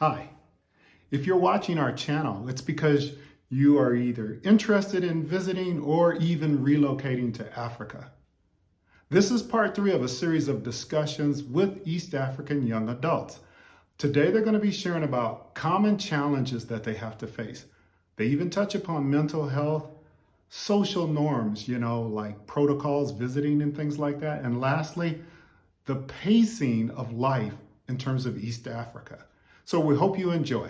Hi. If you're watching our channel, it's because you are either interested in visiting or even relocating to Africa. This is part 3 of a series of discussions with East African young adults. Today, they're going to be sharing about common challenges that they have to face. They even touch upon mental health, social norms, like protocols, visiting and things like that. And lastly, the pacing of life in terms of East Africa. So we hope you enjoy.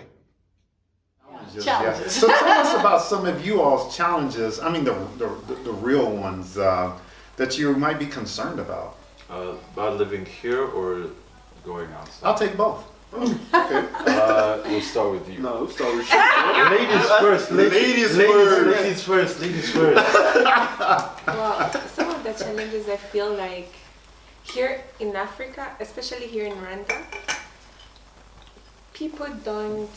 Challenges. So tell us about some of you all's challenges, the real ones that you might be concerned about. About living here or going outside? I'll take both. Okay. We'll start with you. No, we'll start with you. Ladies first. Ladies first. Well, some of the challenges I feel like here in Africa, especially here in Rwanda, people don't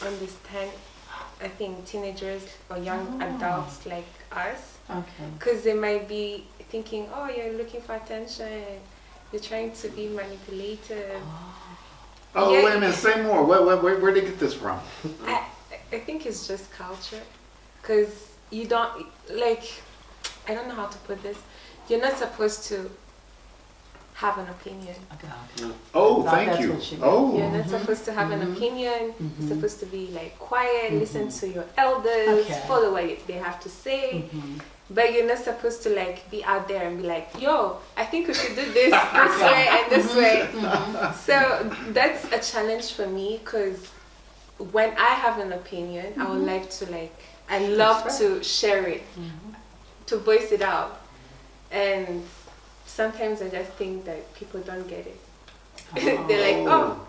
understand, I think, teenagers or young adults like us. Okay. Because they might be thinking, oh, you're looking for attention, you're trying to be manipulated. Oh, Yeah. wait a minute, say more. Where did they get this from? I think it's just culture. Because you don't, I don't know how to put this. You're not supposed to have an opinion. Oh, That's thank you. what you mean. Oh. You're not supposed to have an opinion. You're supposed to be quiet, listen to your elders, Okay. follow what they have to say. But you're not supposed to be out there and be like, yo, I think we should do this way and this way. So that's a challenge for me, because when I have an opinion, I would like to I love to share it, to voice it out. And sometimes I just think that people don't get it. They're like, oh.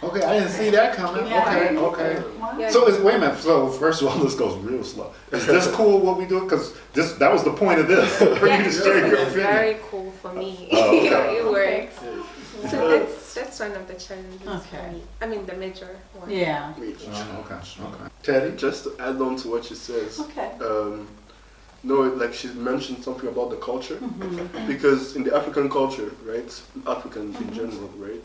Okay, I didn't see that coming. Yeah. Okay. Yeah, So wait a minute. So first of all, this goes real slow. Is this cool what we do? Because that was the point of this. For you to this share your is opinion. very cool for me. Oh, okay. It works. So that's one of the challenges Okay. for me. I mean, the major one. Yeah. Okay. Teddy? Just to add on to what she says, Okay. she mentioned something about the culture, because in the African culture, right, African in general, right,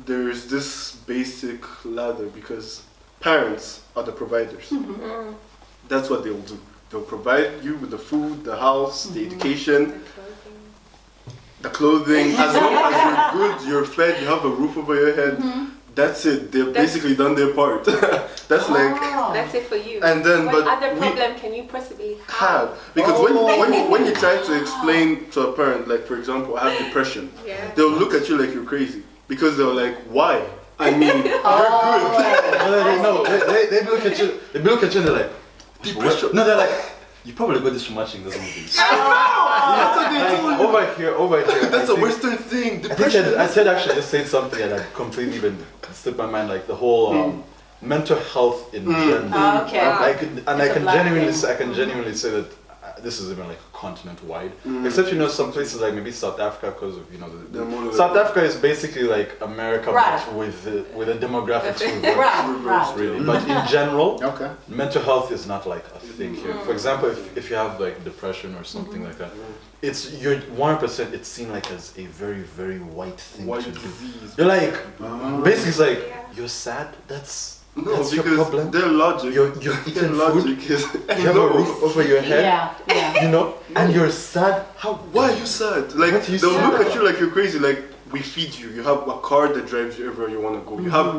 there's this basic ladder, because parents are the providers. That's what they'll do. They'll provide you with the food, the house, the education, the clothing. As long as you're good, you're fed, you have a roof over your head, that's it. They've basically done their part. That's That's it for you. And then, what but other problem can you possibly have? because when you try to explain to a parent, for example, I have depression, Yeah. they'll look at you like you're crazy, because they're like, why? I mean, you're good. They look at you. They look at you and they're like, Depression. no, they're like, you probably got this from watching those movies. That's what they told you. Over here. That's a Western thing. Depression. I said actually just said something and I completely even slipped my mind, the whole mental health in general. Okay. I can It's a black genuinely say that this is even continent wide. Except some places like maybe South Africa, because of South Africa is basically like America, Right. but with a demographics reverse. Right. Really. But in general, Okay. mental health is not a thing here. For example, if you have depression or something like that, you're 100%. It's seen as a very, very white thing White to do. disease. You're basically it's Yeah. you're sad. That's your because problem. their logic. You're eating Their food. logic is. You have a roof over your head. Yeah. And you're sad. How? Why are you sad? What are you They'll sad look at about? you like you're crazy. We feed you. You have a car that drives you everywhere you want to go. You have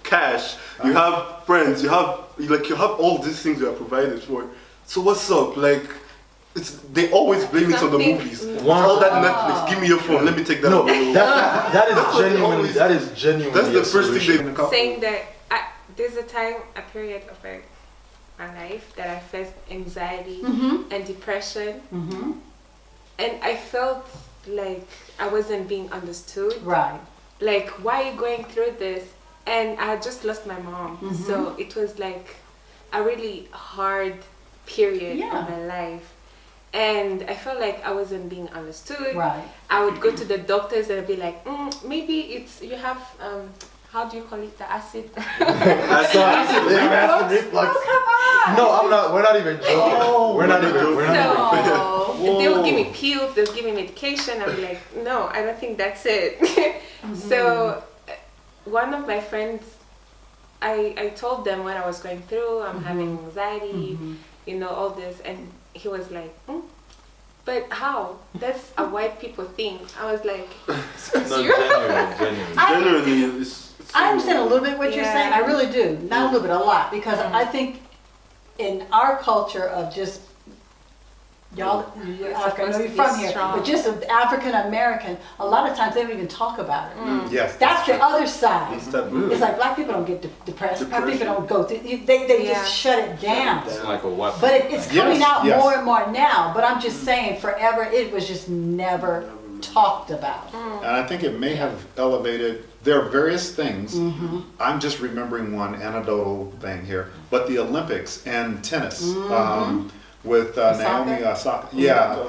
cash. You have friends. You have all these things you are provided for. So what's up? They always blame it on the Something- movies. All that Netflix. Give me your phone. Let me take that. No, away. that is what they genuinely. always- That is genuinely. That's the a first thing solution. Saying that there's a period of my life that I faced anxiety and depression, and I felt like I wasn't being understood. Right. Why are you going through this? And I had just lost my mom, so it was a really hard period of my life. And I felt like I wasn't being understood. Right. I would go to the doctors and be like, maybe you have how do you call it, the acid? Acid reflux. No, I'm not. We're not even joking. We're not even. So they would give me pills, they'll give me medication. I'd be like, no, I don't think that's it. So one of my friends, I told them what I was going through. I'm having anxiety, you know, all this, and he was like, but how? That's a white people thing. I was like, No, genuinely. Generally, it's I understand a little bit what you're Yeah. saying. I really do. Not a little bit, a lot. Because I think in our culture of just, y'all, I know supposed you're to be from here, strong. but just of African American, a lot of times they don't even talk about it. Yes. That's the other side. it's taboo. It's like black people don't get depressed. Black people Depression. don't go through. They Yeah. just shut it down. It's like a weapon. But it's coming Yes, out yes. more and more now. But I'm just saying, forever it was just never talked about. And I think it may have elevated, there are various things. I'm just remembering one anecdotal thing here, but the Olympics and tennis with Naomi Osaka. Yeah,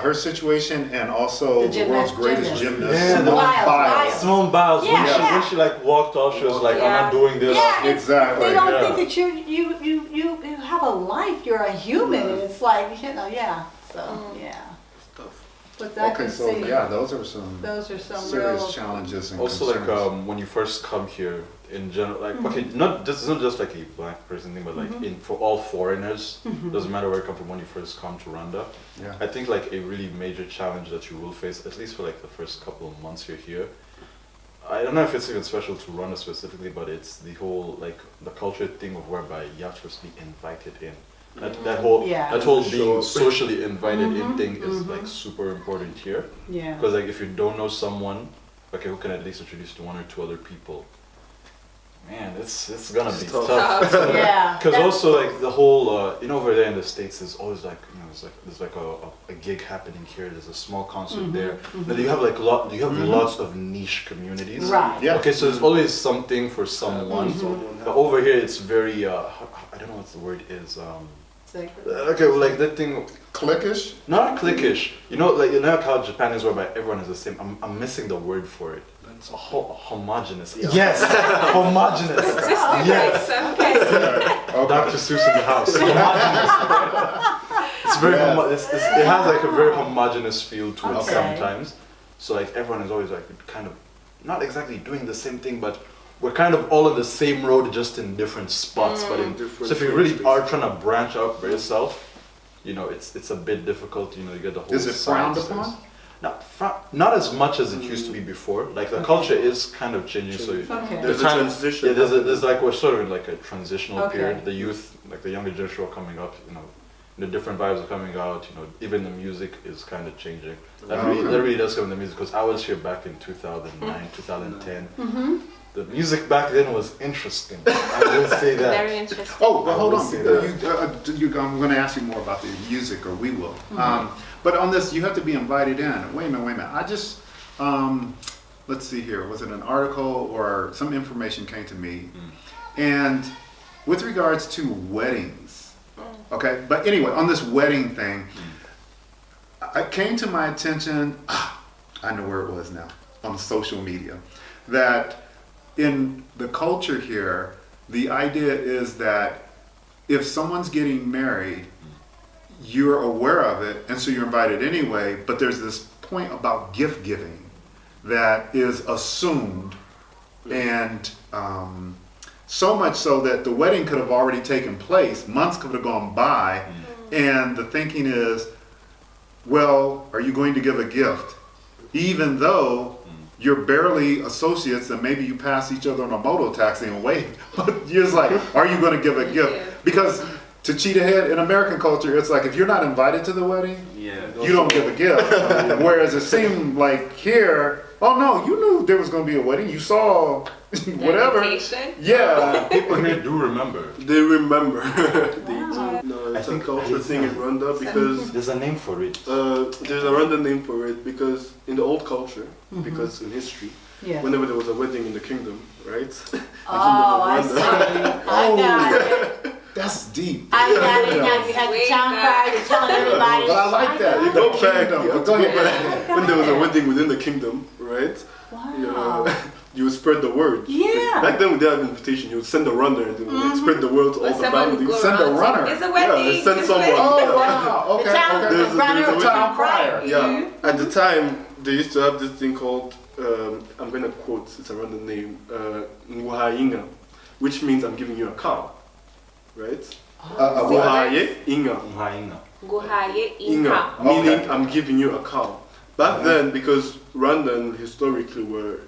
her situation, and also The the world's gymnast- greatest gymnast. gymnast, Yeah, Simone Biles, Biles. Biles. Simone Biles, Yeah, yeah. when she like walked off, she was like, I'm not Yeah. doing this. Yeah, it's- Exactly, They don't yeah. think that you have a life. You're a human, and it's like, you know, yeah. So yeah. Stuff. But I Okay, can so see yeah, those are some those are some serious real. challenges and Also, like concerns. when you first come here, in general, like okay, it's not just like a black person thing, but like for all foreigners, doesn't matter where you come from. When you first come to Rwanda, Yeah. I think like a really major challenge that you will face, at least for like the first couple of months you're here. I don't know if it's even special to Rwanda specifically, but it's the whole like the culture thing of whereby you have to just be invited in. That whole Yeah. that whole Show being up. socially invited in thing is like super important here. Yeah. Because like if you don't know someone, okay, who can at least introduce to one or two other people, man, it's gonna be Tough. tough. Yeah. Because That- also like the whole, you know, over there in the States, there's always like, you know, there's like a gig happening here. There's a small concert there. Then you have like lots of niche communities. Right. Yeah. Okay, so there's always something for someone. But over here, it's very, I don't know what the word is. Okay, well, like that thing, Cliquish? not cliquish. You know, like you know how Japan is whereby everyone is the same. I'm missing the word for it. It's homogenous. Yes, homogenous. Yes. Okay. Dr. Seuss in the house. Homogenous. It's very it has like a very homogenous feel to it Okay. sometimes. So like everyone is always like kind of not exactly doing the same thing, but we're kind of all on the same road, just in different spots. But in Different so if you really spaces. are trying to branch out for yourself, you know, it's a bit difficult. You know, you get the whole. Is it frowned sciences. upon? Not as much as it used to be before. Like the culture is kind of changing. So Okay. There's a kind of- transition. Yeah, there's like we're sort of in like a transitional Okay. period. The youth, like the younger generation, are coming up. You know, the different vibes are coming out. You know, even the music is kind of changing. That really does come in the music because I was here back in 2009, 2010. The music back then was interesting. I would say that. Very interesting. Oh, well, hold I on. would say I'm going to ask you more about the music, or we will. But on this, you have to be invited in. Wait a minute. I just, let's see here. Was it an article or some information came to me? And with regards to weddings, okay? But anyway, on this wedding thing, it came to my attention, I know where it was now, on social media, that in the culture here, the idea is that if someone's getting married, you're aware of it, and so you're invited anyway, but there's this point about gift giving that is assumed, and so much so that the wedding could have already taken place, months could have gone by, and the thinking is, well, are you going to give a gift? Even though you're barely associates and maybe you pass each other on a moto taxi and wave, but you're just like, are you going to give a gift? Because to cheat ahead, in American culture, it's like if you're not invited to the wedding, you don't give a gift. Whereas it seemed like here, oh no, you knew there was going to be a wedding. You saw whatever. Invitation? Yeah. People here do remember. They remember. No, it's I a think culture thing in Rwanda because There's a name for it. there's a Rwandan name for it because in the old culture, because in history, Yeah. whenever there was a wedding in the kingdom, right? The Oh, I kingdom see. of Rwanda. I got it. That's deep. I got it. Now you had the Way town back. crier. You're telling everybody. But I like that. You go back, Kingdom. you have to Go go ahead. back. When there was a wedding within the kingdom, right? Wow. You would spread the word. Yeah. Back then, we didn't have invitation. You would send a runner and like, spread the word to all Or the someone would families. go Send a around runner. saying, There's a Yeah, wedding. send there's a someone. wedding." Oh, wow. Okay, The town okay. There's a Town wedding. crier. Yeah. At the time, they used to have this thing called I'm gonna quote, it's a random name, Nguhainga, which means I'm giving you a cow, right? What? Nguhainga. Mhainga. Guhaye Inga, Inka. meaning I'm giving you a cow. Back then, because Rwandan historically were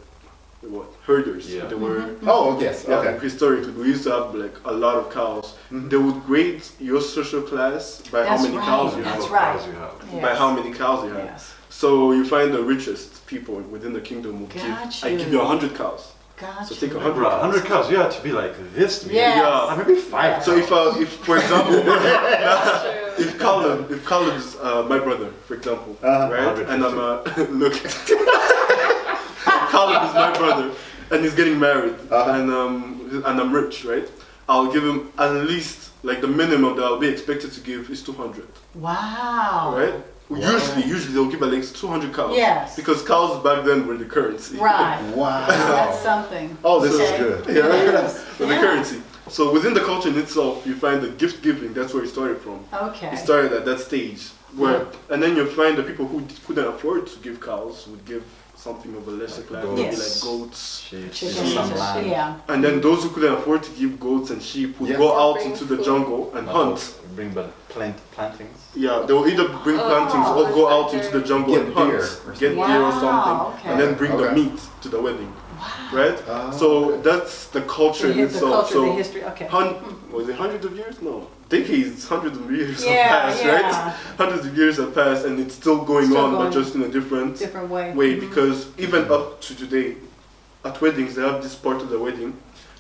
what herders. Yeah. They were Oh, yes. yeah. Okay. Historically, we used to have like a lot of cows. They would grade your social class by how That's many right. cows you That's have. right. Cows you have. Yes. By how many cows you have. Yes. So you find the richest people within the kingdom will Got I you. give you 100 cows. Gotcha. So take 100 Bro, 100 cows, you have to be like this to me. Yes. Yeah. Maybe 5. So if for example, True. if Caleb's my brother, for example, right, 150. and I'm look, Caleb is my brother, and he's getting married, and I'm rich, right? I'll give him at least like the minimum that I'll be expected to give is 200, Wow. right? Usually they'll give at least 200 cows. Yes. Because cows back then were the currency. Right. Wow. That's something. Oh, this Okay. is good. Yes. The Yeah. currency. So within the culture in itself, you find the gift giving. That's where it started from. Okay. It started at that stage where, and then you find the people who couldn't afford to give cows would give something of a lesser class, maybe Yes. like goats. Sheep, Chickens. some land. Yeah. And then those who couldn't afford to give goats and sheep would Yeah. go out Bring into the food. jungle and hunt. Bring back plantings. Yeah, they will either bring plantings or go out into the jungle Get and hunt, deer or get something. deer or Wow, something, okay. and then bring the Okay. meat to the wedding, right? Oh, So okay. that's the culture in The itself. culture, the So history. Okay. was it hundreds of years? No, decades, hundreds of years Yeah, have passed, yeah. right? Hundreds of years have passed, and it's still going Still on, going. but just in a different Different way. way. Because even up to today, at weddings, they have this part of the wedding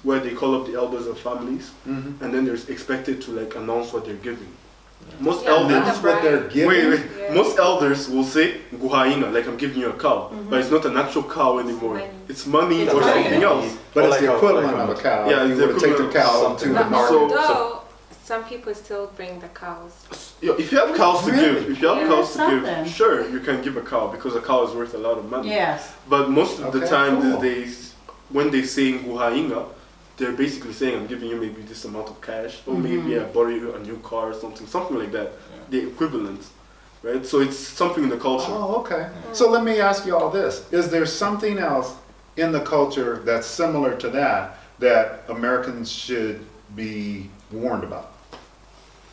where they call up the elders of families, and then they're expected to like announce what they're giving. Most Yeah, elders. That's what they're giving. Wait. Yeah. Most elders will say guhainga, like I'm giving you a cow, but it's not an actual cow anymore. money. It's money It's or money. something else. But Or it's like the a- equivalent like of a cow. Yeah, If it's you the were to take the equivalent of cow to something. the But market. Although some people still bring the cows. Yeah, if you have cows to Really? give, Yeah, cows to something. give, sure, you can give a cow because a cow is worth a lot of money. Yes. But most of the Okay, time cool. these days, when they say guhainga, they're basically saying I'm giving you maybe this amount of cash, or maybe I borrow you a new car or something like that. The equivalent, right? So it's something in the culture. Oh, okay. So let me ask you all this. Is there something else in the culture that's similar to that Americans should be warned about?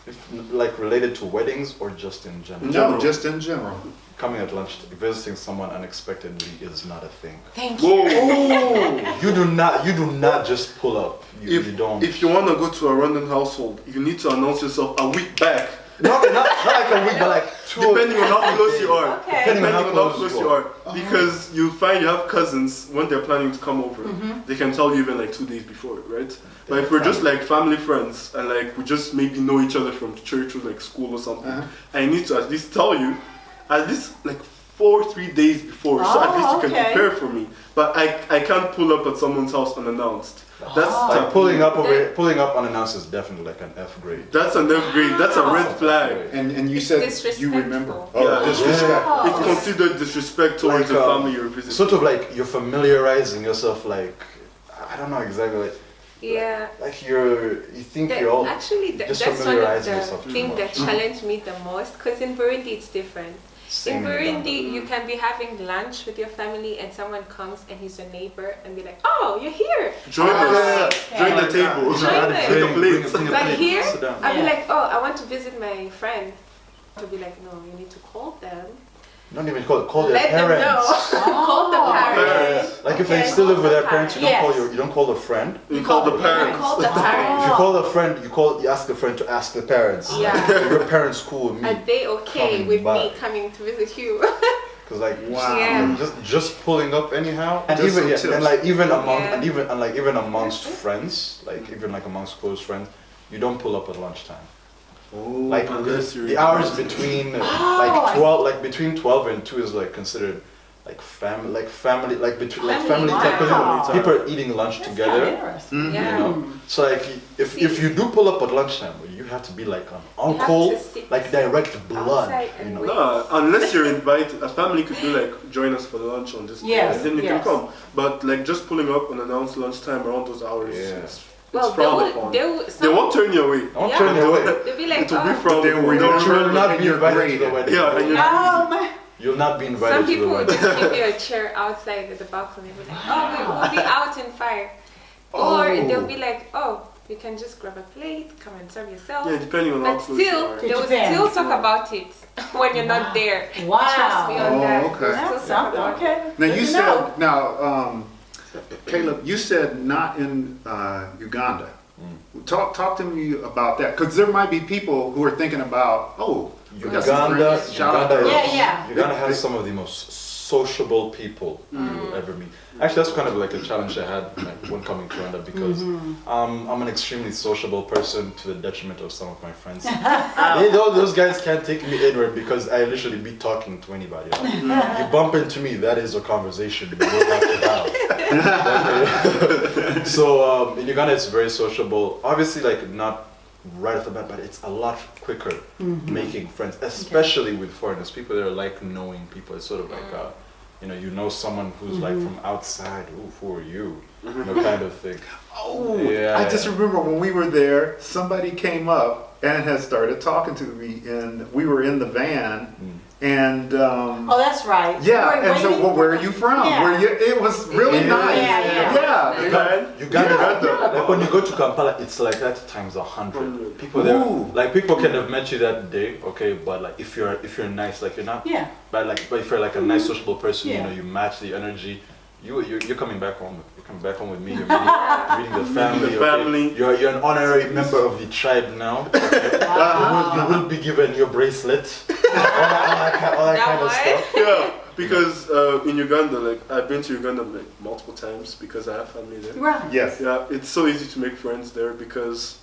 If, like related to weddings or just in general? No, just in general. Coming at lunch, visiting someone unexpectedly is not a thing. Thank you. Whoa! You do not just pull up. You don't. If you want to go to a Rwandan household, you need to announce yourself a week back, not like a week, but like two. depending on how close you are. Okay. Depending on how close you are. Because you'll find you have cousins, when they're planning to come over, they can tell you even like 2 days before, right? But if we're just like family friends and like we just maybe know each other from church or like school or something, I need to at least tell you at least like 3 days before, so at least you can okay. prepare for me. But I can't pull up at someone's house unannounced. That's Like pulling up unannounced is definitely like an F grade. That's an F grade. That's a red flag. And you It's said you remember. disrespectful. Oh, Yeah. disrespect. Oh. It's considered disrespect towards Like, the family you're visiting. Sort of like you're familiarizing yourself, like I don't know exactly, Yeah. like you think you're all Actually, just that's one of familiarizing the yourself too things much. that challenged me the most. Because in Burundi, it's different. same In Burundi, Uganda. you can be having lunch with your family and someone comes and he's your neighbor and be like, oh, you're here. Join us. okay. Join the table. Join us. Bring a plate. But here, Sit down. I'll be Yeah. like, oh, I want to visit my friend. I'll be like, no, you need to call them. Don't even call their Let them parents. know. Call the parents. Like if they still live with their parents, you don't Yes. you don't call the friend. You call the You parents. call the parents. If you call the friend, you ask the friend to ask the parents. Yeah. Your parents cool with me. Are they okay Coming with me back. coming to visit you? Cause like Wow. Yeah. just pulling up anyhow, and Just even some yeah, tips. and like even among Yeah. even amongst friends, like even like amongst close friends, you don't pull up at lunchtime. Like unless you're the hours between like 12, like between 12 and 2 is like considered like family, like between like family Family time. time. Because people are eating lunch That's together. kinda interesting. You Yeah. know, so like if you do pull up at lunchtime, you have to be like an have uncle, to sit like direct blood. outside You and know, wait. No, unless you're invited, a family could be like, join us for lunch on this day, Yes, and then you yes. can come. But like just pulling up unannounced lunchtime around those hours, Yeah. it's Well, frowned upon. They won't turn you away. I won't Yeah. turn you away. They'll be like, It will be oh, frowned They will upon. remember You will not and be you're invited to the graded. wedding. Yeah, and Oh, my. You'll not be invited Some to the people will wedding. just give you a chair outside at the balcony. Be like, oh, we'll be out in 5. Or they'll be like, oh, you can just grab a plate, come and serve yourself. Yeah, depending on how But close you still, are. they will depends, still talk yeah. about it when you're not there. Wow. Trust me on Oh, that. okay. They'll still That's talk something. about it. Okay. Now you Good to said know. Caleb, you said not in Uganda. Talk to me about that, because there might be people who are thinking about, we got some Uganda, friends, shout out to Uganda, them. Yeah. Uganda has some of the most sociable people you will ever meet. Actually, that's kind of like a challenge I had when coming to Rwanda, because I'm an extremely sociable person to the detriment of some of my friends. Those guys can't take me anywhere because I literally be talking to anybody. Like, you bump into me, that is a conversation we will have to have. Okay. So in Uganda, it's very sociable. Obviously, like not right off the bat, but it's a lot quicker making friends, especially with foreigners. People that are like knowing people. It's sort of like you know someone who's like from outside. Ooh, who are you? Kind of thing. I just remember when we were there, somebody came up and had started talking to me, and we were in the van, and Oh, that's right. and so where are you from? Yeah. It was really nice. Yeah. Uganda, like when you go to Kampala, it's like that times 100. People there, like people can have met you that day, okay, but like if you're nice, like you're not, but if you're like a nice sociable person, you match the energy. You're coming back home. You're coming back home with me. You're meeting the family. family. Okay? You're an honorary member of the tribe now. Okay? You will be given your bracelet. all that kind of stuff. Yeah, because in Uganda, like I've been to Uganda like multiple times because I have family there. Right. Yes. Yeah, it's so easy to make friends there because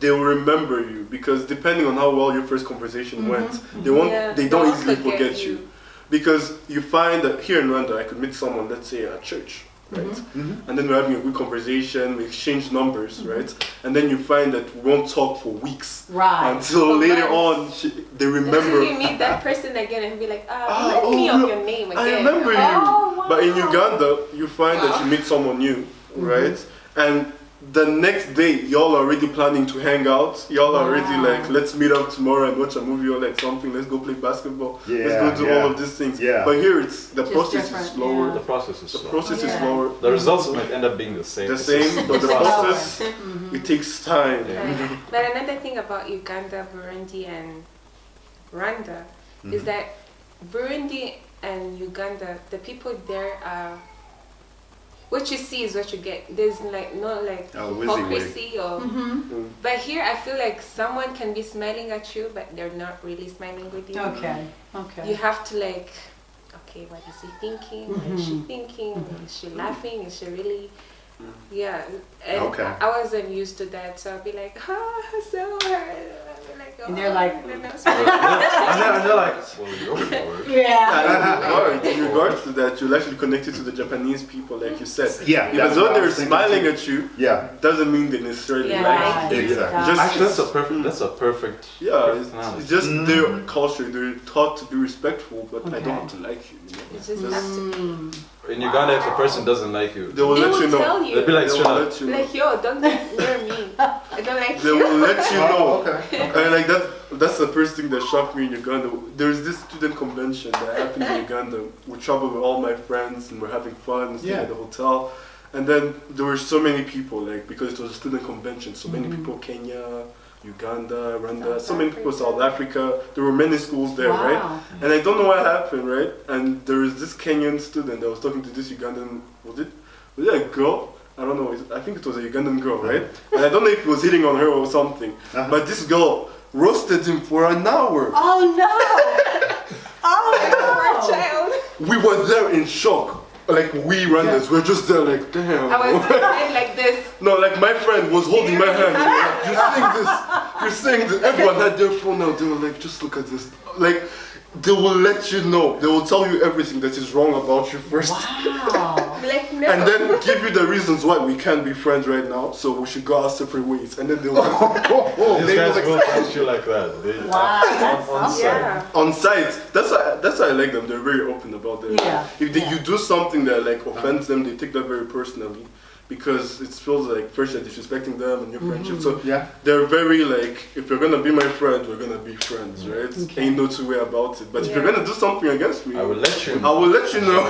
they will remember you. Because depending on how well your first conversation went, they don't easily forget you. Because you find that here in Rwanda, I could meet someone, let's say at church, right? And then we're having a good conversation, we exchange numbers, right? And then you find that we won't talk for weeks. Right. Until For later months. on, they remember. You meet that person again and be like, remind me of your name again. I remember you. Oh, wow. But in Uganda, you find that you meet someone new, right? And the next day, y'all are already planning to hang out. Y'all are already like, let's meet up tomorrow and watch a movie or like something. Let's go play basketball. Let's go do all of these things. Yeah. But here, it's the Just process different, is slower. yeah. The process is The slow. process is Yeah. slower. The results might end up being the same. The It's same, just but the process, Mm-hmm. it takes time. Right. But another thing about Uganda, Burundi, and Rwanda is that Burundi and Uganda, the people there are. What you see is what you get. There's like no like hypocrisy or. But here, I feel like someone can be smiling at you, but they're not really smiling with you. Okay. You have to like, okay, what is he thinking? What is she thinking? Is she laughing? Is she really? Yeah. And I wasn't used to that, so I'll be like, so I'll be like, And they're like- and they're like, well, you're forward. Yeah. In regards to that, you're actually connected to the Japanese people, like you said. Yeah. Even though they're smiling at you, Yeah. doesn't mean they necessarily like you. Exactly. Just- Actually, that's a perfect. Yeah, personality. it's just their culture. They're taught to be respectful, but I don't have to like you. You know? You just have to. In Uganda, if a person doesn't like you, They will They let will you know. tell you. they'll be like, They straight will up. let you know. Like, yo, don't get near me. I don't like They you. will let you know. Okay. And like that's the first thing that shocked me in Uganda. There's this student convention that happened in Uganda. We traveled with all my friends and we're having fun, staying at the hotel. And then there were so many people, like because it was a student convention, so many people, Kenya, Uganda, Rwanda, so many people, South Africa. There were many schools there, right? And I don't know what happened, right? And there was this Kenyan student that was talking to this Ugandan, was it a girl? I don't know, I think it was a Ugandan girl, right? And I don't know if he was hitting on her or something. But this girl roasted him for an hour. Oh no! Oh Poor child. We were there in shock. Like we runners, we're just there like, damn. I was crying like this. No, like my friend was holding my hand. He was like, you're saying this. Everyone had their phone out. They were like, just look at this. Like, they will let you know. They will tell you everything that is wrong about you first. Wow! Like, no. And then give you the reasons why we can't be friends right now. So we should go our separate ways. And then they'll These guys will touch you like that. They, Wow, that's on awesome. site. Yeah. on site. That's why I like them. They're very open about it. Yeah, If you do something that like offends them, they take that very personally. because it feels like first you're disrespecting them and your friendship. So Yeah. they're very like, if you're gonna be my friend, we're gonna be friends, right? Okay. Ain't no two way about it. But if you're Yeah. gonna do something against me, I will let you I know. will let you know.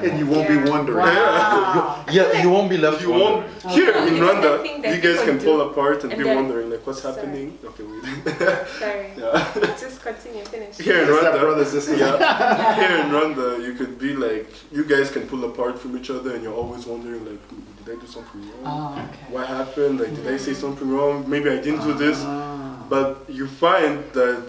And you won't be Yeah. wondering. Wow. Yeah, you won't be left You won't. wondering. Here Okay. in Because I Rwanda, think that you guys can people pull apart and and be then- wondering like what's Sorry. happening. Okay, wait. Sorry. Yeah. Just continue, finish. Here in Is that Rwanda, brother, sister? yeah. Here in Rwanda, you could be like, you guys can pull apart from each other, and you're always wondering like, did I do something wrong? Oh, okay. What happened? Like, did I say something wrong? Maybe I didn't do this. Ah. But you find that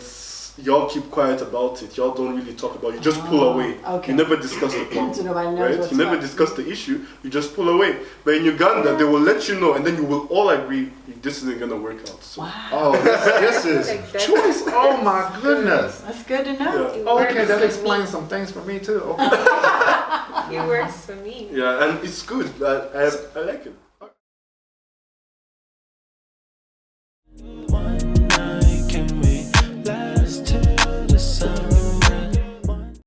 y'all keep quiet about it. Y'all don't really talk about it. You just pull away. Okay. You never discuss the problem. So nobody knows Right? what's You never what. discuss the issue. You just pull away. But in Uganda, they will let you know, and then you will all agree this isn't gonna work out. So, Wow. Oh, this is Like that. choice. Oh my goodness. That's good to know. yeah. It Okay, works that for explains some things for me too. Okay. me. It works for me. Yeah, and it's good. I like it.